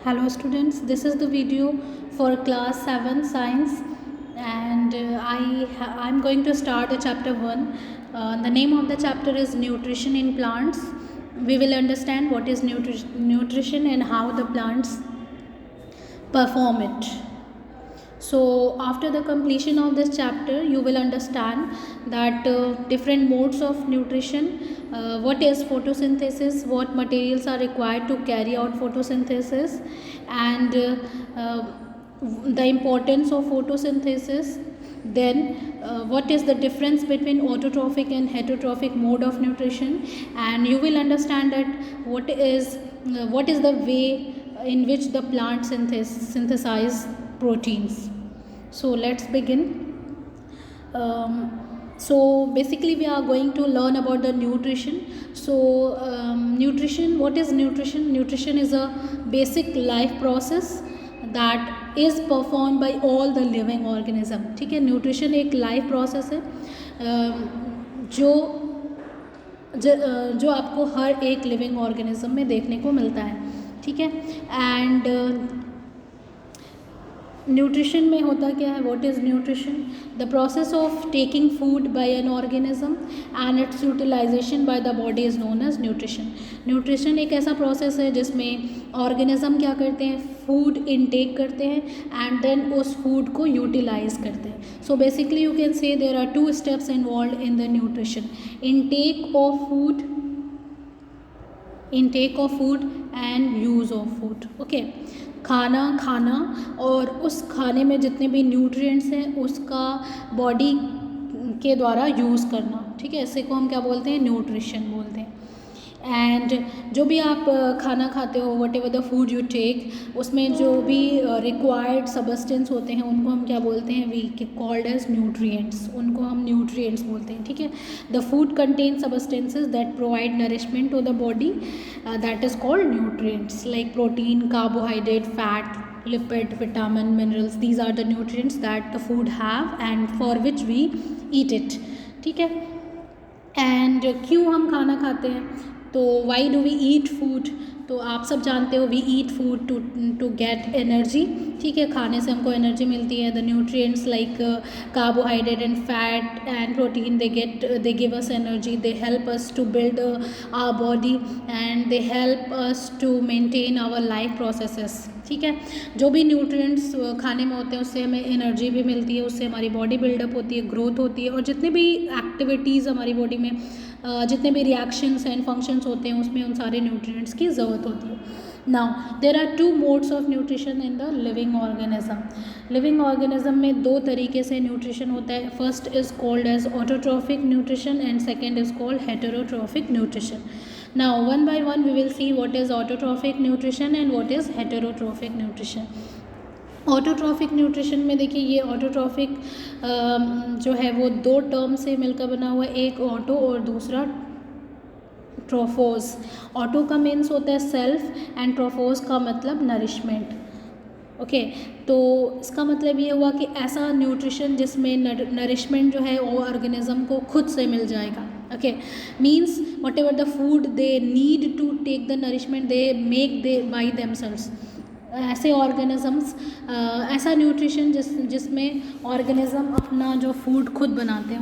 Hello students, this is the video for class 7 science and I'm going to start the chapter 1. The name of the chapter is nutrition in plants. We will understand what is nutrition and how the plants perform it. So after the completion of this chapter you will understand that different modes of nutrition, what is photosynthesis, what materials are required to carry out photosynthesis, and the importance of photosynthesis. Then what is the difference between autotrophic and heterotrophic mode of nutrition, and you will understand that what is the way in which the plant synthesize proteins. So let's begin. So basically we are going to learn about the nutrition. So nutrition, what is nutrition? Nutrition is a basic life process that is performed by all the living organism. ठीक है, nutrition एक life process है जो आपको हर एक living organism में देखने को मिलता है. ठीक है, एंड न्यूट्रिशन में होता क्या है? What is nutrition? The process of taking food by an organism and its utilisation by the body is known as nutrition. Nutrition एक ऐसा प्रोसेस है जिसमें ऑर्गेनिज्म क्या करते हैं? फूड इनटेक करते हैं एंड देन उस फूड को यूटिलाइज करते हैं. So basically you can say there are 2 steps involve in the nutrition. Intake of food and use of food. Okay, खाना और उस खाने में जितने भी न्यूट्रिएंट्स हैं उसका बॉडी के द्वारा यूज़ करना. ठीक है, इसे को हम क्या बोलते हैं? न्यूट्रिशन बोलते हैं. एंड जो भी आप खाना खाते हो, whatever the food you take, उसमें जो भी रिक्वायर्ड सबस्टेंस होते हैं उनको हम क्या बोलते हैं? We called as nutrients. उनको हम न्यूट्रिएंट्स बोलते हैं. ठीक है, the food contain substances that provide nourishment to the body, that is called nutrients, like protein, carbohydrate, fat, lipid, vitamin, minerals. These are the nutrients that the food have and for which we eat it. ठीक है, and क्यों हम खाना खाते हैं? तो why do we eat food? तो आप सब जानते हो we eat food to get energy. ठीक है, खाने से हमको एनर्जी मिलती है. The nutrients like carbohydrate and fat and protein they give us energy. They help us to build our body and they help us to maintain our life processes. ठीक है, जो भी न्यूट्रिएंट्स खाने में होते हैं उससे हमें एनर्जी भी मिलती है, उससे हमारी बॉडी बिल्डअप होती है, ग्रोथ होती है, और जितने भी एक्टिविटीज़ हमारी बॉडी में जितने भी रिएक्शंस एंड फंक्शंस होते हैं उसमें उन सारे न्यूट्रिएंट्स की ज़रूरत होती है. Now there are 2 modes of nutrition in the living organism. Living organism में 2 तरीके से न्यूट्रिशन होता है. First is called as autotrophic nutrition and second is called heterotrophic nutrition. Now one by one we will see what is autotrophic nutrition and what is heterotrophic nutrition. Autotrophic nutrition में देखिए, ये autotrophic जो है वो 2 term से मिलकर बना हुआ है, एक ऑटो और दूसरा ट्रोफोज. ऑटो का मीन्स होता है सेल्फ एंड ट्रोफोज का मतलब नरिशमेंट. ओके, तो इसका मतलब ये हुआ कि ऐसा न्यूट्रिशन जिसमें नरिशमेंट जो है वो ऑर्गेनिज्म को खुद से मिल जाएगा. Okay, means whatever the food they need to take the nourishment they make they by themselves. ऐसे ऑर्गेनिजम्स, ऐसा न्यूट्रिशन जिसमें ऑर्गेनिज्म अपना जो फूड खुद बनाते हैं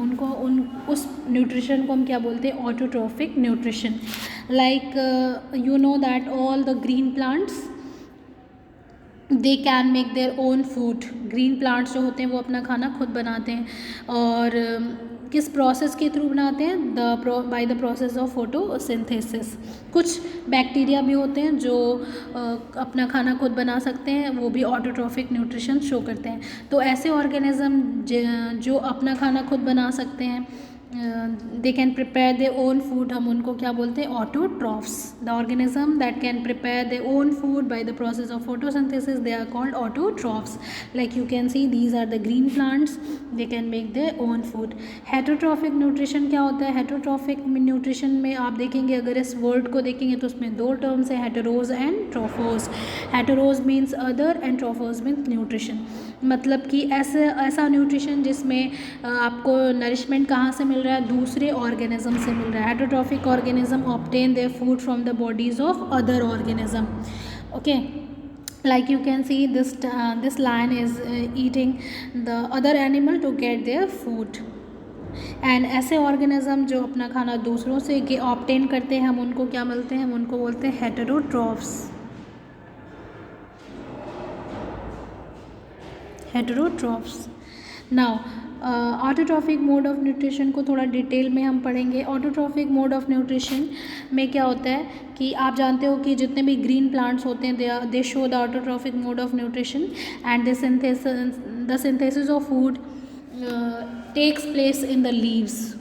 उस न्यूट्रिशन को हम क्या बोलते हैं? Autotrophic nutrition. Like you know that all the green plants they can make their own food. Green plants जो होते हैं वो अपना खाना खुद बनाते हैं, और किस प्रोसेस के थ्रू बनाते हैं? Bye the process of photosynthesis. कुछ बैक्टीरिया भी होते हैं जो अपना खाना खुद बना सकते हैं, वो भी ऑटोट्रॉफिक न्यूट्रिशन शो करते हैं. तो ऐसे ऑर्गेनिज्म जो अपना खाना खुद बना सकते हैं, they can prepare their own food, हम उनको क्या बोलते हैं? Autotrophs. The organism that can prepare their own food by the process of photosynthesis, they are called autotrophs. Like you can see these are the green plants, they can make their own food. Heterotrophic nutrition क्या होता है? Heterotrophic nutrition में आप देखेंगे, अगर इस word को देखेंगे तो उसमें 2 टर्म्स हैं, heteros and trophos. Heteros means other and trophos means nutrition. मतलब कि ऐसा न्यूट्रिशन जिसमें आपको नरिशमेंट कहाँ से मिल रहा है? दूसरे ऑर्गेनिज्म से मिल रहा है. Heterotrophic organism obtain their food from the bodies of other organism. Okay, like you can see this lion is eating the other animal to get their food. And ऐसे ऑर्गेनिज्म जो अपना खाना दूसरों से ऑब्टेन करते हैं, हम उनको क्या बोलते हैं? हम उनको बोलते हैं heterotrophs. Heterotrophs. Now autotrophic mode of nutrition को थोड़ा डिटेल में हम पढ़ेंगे। ऑटोट्रॉफिक मोड ऑफ न्यूट्रिशन में क्या होता है कि आप जानते हो कि जितने भी ग्रीन प्लांट्स होते हैं they show the autotrophic mode of nutrition and the synthesis of food takes place in the leaves.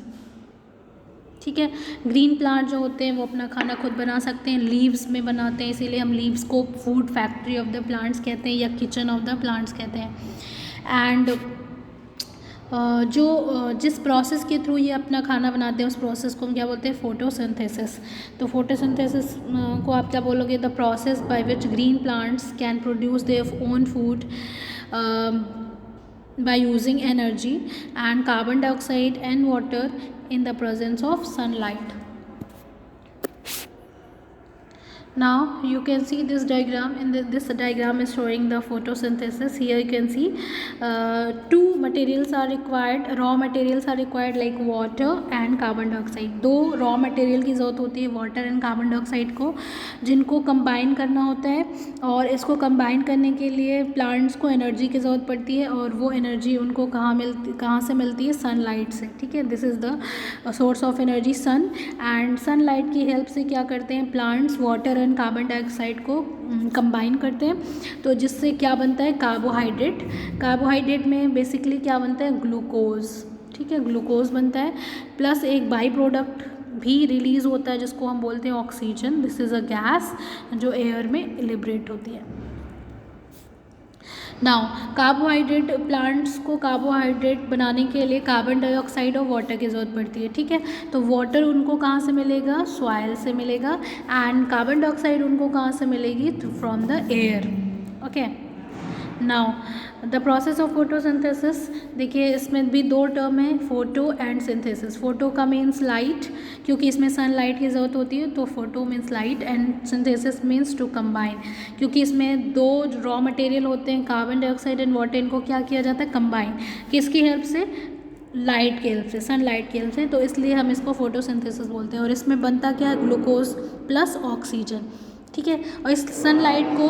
ठीक है, ग्रीन प्लांट जो होते हैं वो अपना खाना खुद बना सकते हैं, लीव्स में बनाते हैं, इसीलिए हम लीव्स को food factory of the plants कहते हैं या किचन ऑफ द प्लांट्स कहते हैं। एंड जिस प्रोसेस के थ्रू ये अपना खाना बनाते हैं उस प्रोसेस को हम क्या बोलते हैं? फोटोसिंथेसिस। तो फोटोसिंथेसिस को आप क्या बोलोगे? The process by which green plants can produce their own food by using energy and carbon dioxide and water in the presence of sunlight. Now you can see this diagram. This diagram is showing the photosynthesis. Here you can see two materials are required. Raw materials are required like water and carbon dioxide. दो raw material की ज़रूरत होती है, water and carbon dioxide को, जिनको combine करना होता है। और इसको combine करने के लिए plants को energy की ज़रूरत पड़ती है, और वो energy उनको कहाँ से मिलती है? sunlight से। ठीक है, this is the source of energy, sun। and sunlight की help से क्या करते हैं plants? water कार्बन डाइऑक्साइड को कंबाइन करते हैं, तो जिससे क्या बनता है? कार्बोहाइड्रेट। कार्बोहाइड्रेट में बेसिकली क्या बनता है? ग्लूकोज। ठीक है, ग्लूकोज बनता है, प्लस एक बाई प्रोडक्ट भी रिलीज़ होता है जिसको हम बोलते हैं oxygen. This is a gas जो एयर में लिबरेट होती है। नाउ कार्बोहाइड्रेट, प्लांट्स को कार्बोहाइड्रेट बनाने के लिए कार्बन डाइऑक्साइड और वाटर की ज़रूरत पड़ती है। ठीक है, तो वाटर उनको कहाँ से मिलेगा? सॉइल से मिलेगा। एंड कार्बन डाइऑक्साइड उनको कहाँ से मिलेगी? From the air. Okay, now the process of photosynthesis, देखिए इसमें भी दो टर्म है, फोटो एंड सिंथेसिस। फोटो का मीन्स लाइट, क्योंकि इसमें सनलाइट की ज़रूरत होती है, तो photo means light, and synthesis means to combine, क्योंकि इसमें दो रॉ मटेरियल होते हैं कार्बन डाइऑक्साइड एंड वाटर, इनको क्या किया जाता है? कंबाइन। किसकी हेल्प से? लाइट की हेल्प से, सनलाइट की हेल्प से, तो इसलिए हम इसको फोटोसिंथेसिस बोलते हैं। और इसमें बनता क्या है? Glucose plus oxygen. ठीक है, और इस सनलाइट को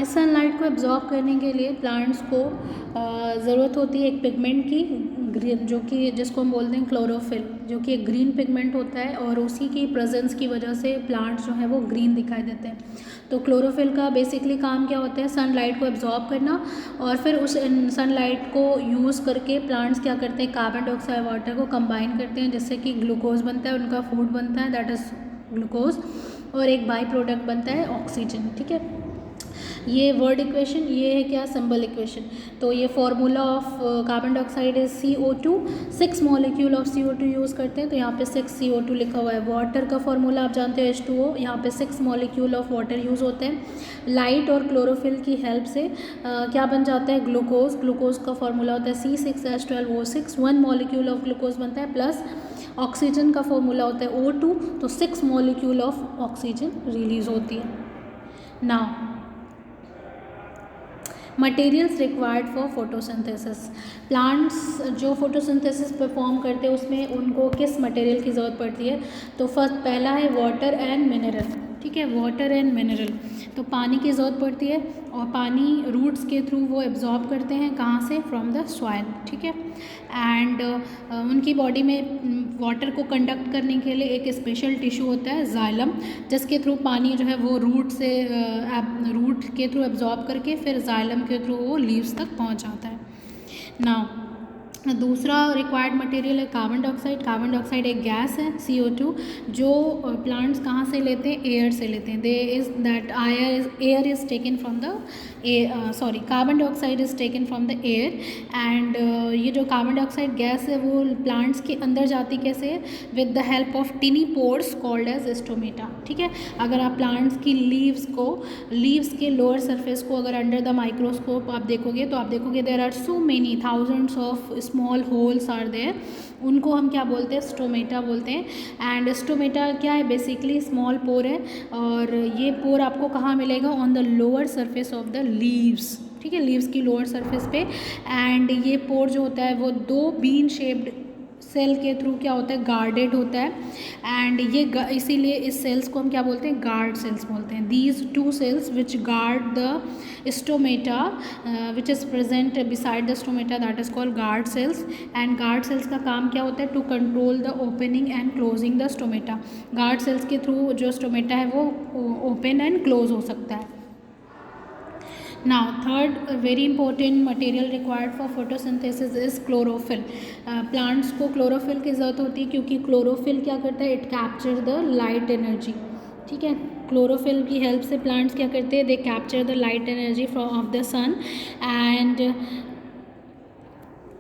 इस सनलाइट को एब्जॉर्ब करने के लिए प्लांट्स को ज़रूरत होती है एक पिगमेंट की, ग्रीन, जो कि जिसको हम बोलते हैं क्लोरोफिल, जो कि एक ग्रीन पिगमेंट होता है, और उसी की प्रेजेंस की वजह से प्लांट्स जो हैं वो ग्रीन दिखाई देते हैं। तो क्लोरोफिल का बेसिकली काम क्या होता है? सनलाइट को एब्जॉर्ब करना, और फिर उस सनलाइट को यूज़ करके प्लांट्स क्या करते हैं? कार्बन डाइऑक्साइड वाटर को कंबाइन करते हैं, जिससे कि ग्लूकोज बनता है, उनका फूड बनता है, दैट इज़ ग्लूकोज, और एक बाई प्रोडक्ट बनता है ऑक्सीजन। ठीक है, ये वर्ड इक्वेशन, ये है क्या? Symbol equation. तो ये formula of carbon dioxide is CO2, 6 molecule of CO2 use करते हैं, तो यहाँ पे 6 CO2 लिखा हुआ है। वाटर का फॉर्मूला आप जानते हो H2O, यहाँ पे 6 मॉलिक्यूल ऑफ वाटर यूज़ होते हैं। लाइट और क्लोरोफिल की हेल्प से क्या बन जाता है? ग्लूकोज। ग्लूकोज का फॉर्मूला होता है C6H12O6, 1 मॉलिक्यूल ऑफ ग्लूकोज बनता है, प्लस ऑक्सीजन का फॉर्मूला होता है O2, तो 6 मॉलिक्यूल ऑफ ऑक्सीजन रिलीज होती है। Now materials required for photosynthesis, plants जो फोटोसिंथेसिस परफॉर्म करते हैं उसमें उनको किस मटेरियल की ज़रूरत पड़ती है? तो फर्स्ट पहला है वाटर एंड मिनरल। ठीक है, वाटर एंड मिनरल, तो पानी की ज़रूरत पड़ती है, और पानी रूट्स के थ्रू वो एब्जॉर्ब करते हैं, कहाँ से? From the soil. ठीक है, एंड उनकी बॉडी में वाटर को कंडक्ट करने के लिए एक स्पेशल टिश्यू होता है जाइलम, जिसके थ्रू पानी जो है वो रूट के थ्रू एब्जॉर्ब करके फिर जाइलम के थ्रू वो लीव्स तक पहुंच जाता है। नाउ दूसरा रिक्वायर्ड मटेरियल है कार्बन डाइऑक्साइड। कार्बन डाइऑक्साइड एक गैस है CO2, जो प्लांट्स कहाँ से लेते हैं? एयर से लेते हैं। Air is taken from the carbon dioxide is taken from the air, and ये जो कार्बन डाइऑक्साइड गैस है वो प्लांट्स के अंदर जाती कैसे है? With the help of tiny pores called as stomata. ठीक है, अगर आप प्लांट्स की लीव्स के लोअर सरफेस को अगर अंडर द माइक्रोस्कोप आप देखोगे, तो आप देखोगे there are so many thousands of small holes are there, उनको हम क्या बोलते हैं, स्टोमेटा बोलते हैं। एंड स्टोमेटा क्या है, बेसिकली स्मॉल पोर है, और ये पोर आपको कहाँ मिलेगा, on the lower surface of the leaves, ठीक है, लीव्स की लोअर सरफेस पे। एंड ये पोर जो होता है वो दो बीन शेप्ड सेल के थ्रू क्या होता है, गार्डेड होता है। एंड ये इसीलिए इस सेल्स को हम क्या बोलते हैं, गार्ड सेल्स बोलते हैं। These two cells which guard the stomata which is present beside the stomata, that is called guard cells. And guard cells का काम क्या होता है, to control the opening and closing the stomata. Guard cells के through जो stomata है वो open and close हो सकता है। Now third very important material required for photosynthesis is chlorophyll. Plants को क्लोरोफिल की ज़रूरत होती है क्योंकि क्लोरोफिल क्या करता है, it capture the light energy, ठीक है। क्लोरोफिल की हेल्प से प्लांट्स क्या करते हैं, they capture the light energy from of the sun, and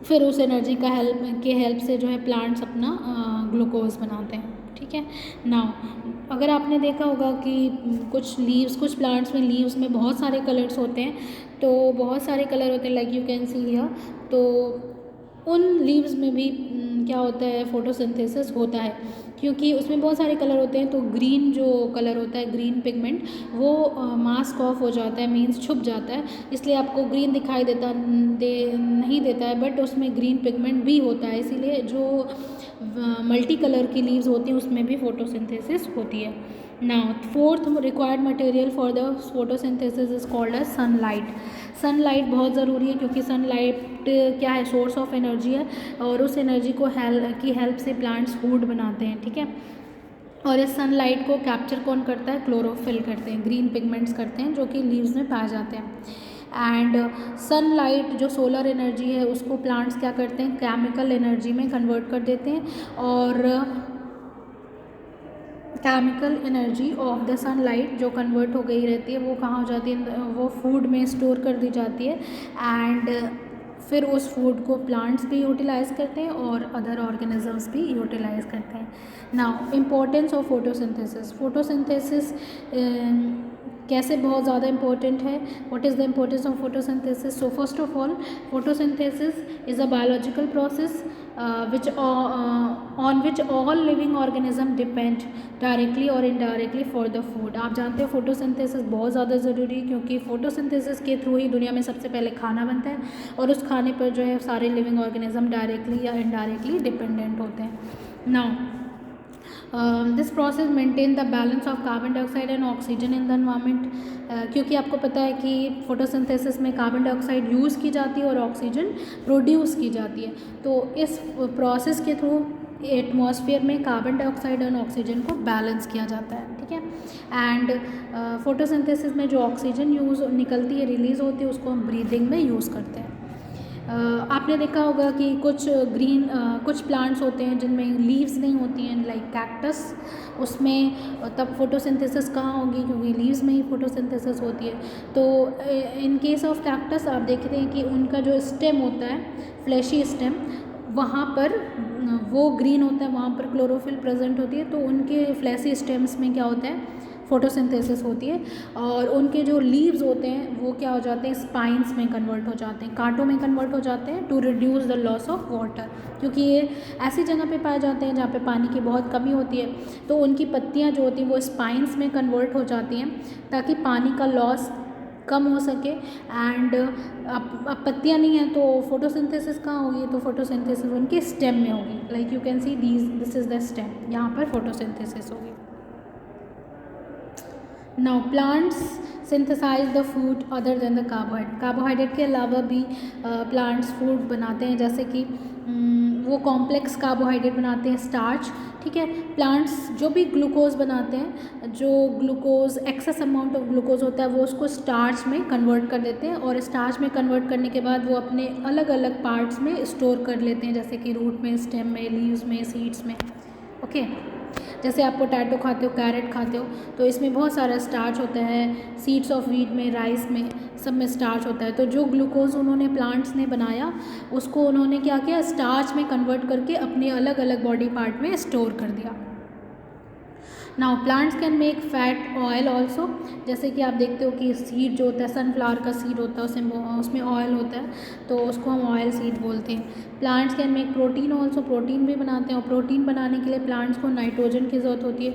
फिर उस एनर्जी का हेल्प से जो है प्लांट्स अपना ग्लूकोज बनाते हैं, ठीक है। नाउ अगर आपने देखा होगा कि कुछ प्लांट्स में लीव्स में बहुत सारे कलर्स होते हैं, तो बहुत सारे कलर होते हैं, like you can see here, तो उन लीव्स में भी क्या होता है, फोटोसिंथेसिस होता है, क्योंकि उसमें बहुत सारे कलर होते हैं। तो ग्रीन जो कलर होता है, ग्रीन पिगमेंट, वो मास्क ऑफ हो जाता है, मीन्स छुप जाता है, इसलिए आपको ग्रीन दिखाई नहीं देता है, बट उसमें ग्रीन पिगमेंट भी होता है। इसीलिए जो मल्टी कलर की लीव्स होती हैं उसमें भी फोटोसिंथेसिस होती है। Now fourth required material for the photosynthesis is called as sunlight. Sunlight बहुत ज़रूरी है क्योंकि सनलाइट क्या है, सोर्स ऑफ एनर्जी है, और उस एनर्जी को की हेल्प से प्लांट्स फूड बनाते हैं, ठीक है। और इस सनलाइट को कैप्चर कौन करता है, क्लोरोफिल करते हैं, ग्रीन पिगमेंट्स करते हैं जो कि लीव्स में पाए जाते हैं। एंड सनलाइट जो सोलर एनर्जी है उसको प्लांट्स क्या करते हैं, केमिकल एनर्जी में कन्वर्ट कर देते हैं, और chemical energy of the sunlight जो कन्वर्ट हो गई रहती है वो कहाँ हो जाती है, वो फूड में स्टोर कर दी जाती है, एंड फिर उस फूड को प्लांट्स भी यूटिलाइज़ करते हैं और अदर ऑर्गेनिजम्स भी यूटिलाइज़ करते हैं। Now importance of photosynthesis. Photosynthesis कैसे बहुत ज़्यादा इंपॉर्टेंट है, what is the importance of photosynthesis. So first of all, photosynthesis is a biological process on which all living organism depend directly और indirectly for the food। आप जानते हो photosynthesis बहुत ज़्यादा ज़रूरी है क्योंकि फोटोसिंथेसिस के थ्रू ही दुनिया में सबसे पहले खाना बनता है, और उस खाने पर जो है सारे लिविंग ऑर्गेनिज्म डायरेक्टली या इनडायरेक्टली डिपेंडेंट होते हैं। Now this process maintain the balance of carbon dioxide and oxygen in the environment. क्योंकि आपको पता है कि फोटोसिंथेसिस में कार्बन डाइऑक्साइड यूज़ की जाती है और ऑक्सीजन प्रोड्यूस की जाती है, तो इस प्रोसेस के थ्रू एटमॉस्फेयर में कार्बन डाइऑक्साइड और ऑक्सीजन को बैलेंस किया जाता है, ठीक है। एंड फोटोसिंथेसिस में जो ऑक्सीजन निकलती है, रिलीज़ होती है, उसको हम ब्रीदिंग में यूज़ करते हैं। आपने देखा होगा कि कुछ प्लांट्स होते हैं जिनमें लीव्स नहीं होती हैं, लाइक कैक्टस, उसमें तब फोटोसिंथेसिस कहाँ होगी, क्योंकि लीव्स में ही फोटोसिंथेसिस होती है। तो इन केस ऑफ कैक्टस आप देखते हैं कि उनका जो स्टेम होता है, फ्लैशी स्टेम, वहाँ पर वो ग्रीन होता है, वहाँ पर क्लोरोफिल प्रेजेंट होती है, तो उनके फ्लैशी स्टेम्स में क्या होता है, फोटोसिंथेसिस होती है, और उनके जो लीव्स होते हैं वो क्या हो जाते हैं, स्पाइंस में कन्वर्ट हो जाते हैं, कांटों में कन्वर्ट हो जाते हैं, to reduce the loss of water. क्योंकि ये ऐसी जगह पे पाए जाते हैं जहाँ पे पानी की बहुत कमी होती है, तो उनकी पत्तियाँ जो होती हैं वो स्पाइंस में कन्वर्ट हो जाती हैं ताकि पानी का लॉस कम हो सके। एंड अब पत्तियाँ नहीं हैं तो फोटोसिंथेसिस कहाँ होगी, तो फोटोसिंथेसिस उनके स्टेम में होगी, like you can see this is the stem, यहाँ पर फोटोसिंथेसिस होगी। Now plants synthesise the food other than the carbohydrate के अलावा भी प्लांट्स फूड बनाते हैं, जैसे कि वो कॉम्प्लेक्स कार्बोहाइड्रेट बनाते हैं, स्टार्च, ठीक है। प्लांट्स जो भी ग्लूकोज बनाते हैं, जो glucose excess amount of glucose होता है वो उसको स्टार्च में कन्वर्ट कर देते हैं, और स्टार्च में कन्वर्ट करने के बाद वो अपने अलग अलग पार्ट्स में स्टोर कर लेते हैं, जैसे कि रूट में, स्टेम में, लीव्स में, सीड्स में, ओके। जैसे आप पोटैटो खाते हो, कैरेट खाते हो, तो इसमें बहुत सारा स्टार्च होता है, सीड्स ऑफ व्हीट में, राइस में, सब में स्टार्च होता है। तो जो ग्लूकोज उन्होंने प्लांट्स ने बनाया उसको उन्होंने क्या किया, स्टार्च में कन्वर्ट करके अपने अलग अलग बॉडी पार्ट में स्टोर कर दिया। Now plants can make fat oil also, जैसे कि आप देखते हो कि सीड जो होता है सनफ्लावर का सीड होता है उसमें ऑयल होता है, तो उसको हम ऑयल सीड बोलते हैं। Plants can make protein also, protein भी बनाते हैं, और प्रोटीन बनाने के लिए प्लांट्स को नाइट्रोजन की ज़रूरत होती है।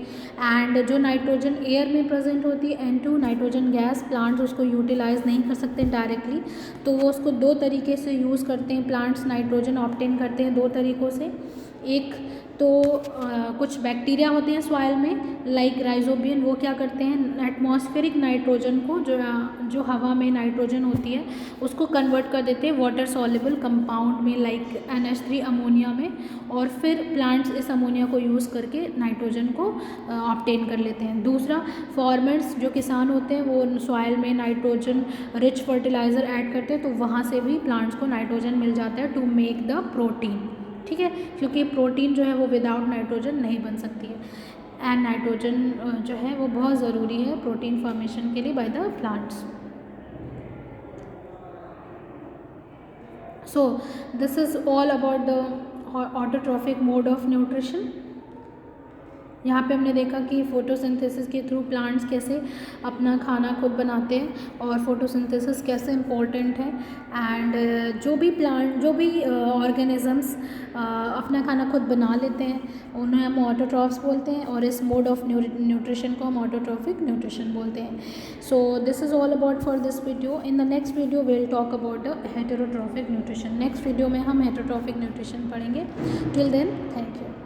एंड जो नाइट्रोजन एयर में प्रेजेंट होती है N2 नाइट्रोजन गैस, प्लांट्स उसको यूटिलाइज नहीं कर सकते डायरेक्टली, तो वो उसको दो तरीके से यूज़ करते हैं। प्लांट्स नाइट्रोजन ऑब्टेन करते हैं दो तरीक़ों से। एक तो कुछ बैक्टीरिया होते हैं सॉइल में लाइक राइजोबियम, वो क्या करते हैं एटमॉस्फेरिक नाइट्रोजन को, जो हवा में नाइट्रोजन होती है उसको कन्वर्ट कर देते हैं वाटर सॉल्युबल कंपाउंड में लाइक NH3 अमोनिया में, और फिर प्लांट्स इस अमोनिया को यूज़ करके नाइट्रोजन को ऑब्टेन कर लेते हैं। दूसरा, फार्मर्स जो किसान होते हैं वो सॉइल में नाइट्रोजन रिच फर्टिलाइज़र ऐड करते हैं, तो वहाँ से भी प्लांट्स को नाइट्रोजन मिल जाता है टू मेक द प्रोटीन, ठीक है, क्योंकि प्रोटीन जो है वो विदाउट नाइट्रोजन नहीं बन सकती है, एंड नाइट्रोजन जो है वो बहुत ज़रूरी है प्रोटीन फॉर्मेशन के लिए by the plants. So this is all about the autotrophic mode of nutrition. यहाँ पे हमने देखा कि फोटोसिंथेसिस के थ्रू प्लांट्स कैसे अपना खाना खुद बनाते हैं और फोटोसिंथेसिस कैसे इम्पोर्टेंट है, एंड जो भी ऑर्गेनिजम्स अपना खाना खुद बना लेते हैं उन्हें हम ऑटोट्रॉफ्स बोलते हैं, और इस मोड ऑफ न्यूट्रिशन को हम ऑटोट्रॉफिक न्यूट्रिशन बोलते हैं। So this is all about for this video. In the next video will talk about the heterotrophic nutrition. Next video में हम हेटेरोट्रॉफिक न्यूट्रिशन पढ़ेंगे। Till then, thank you.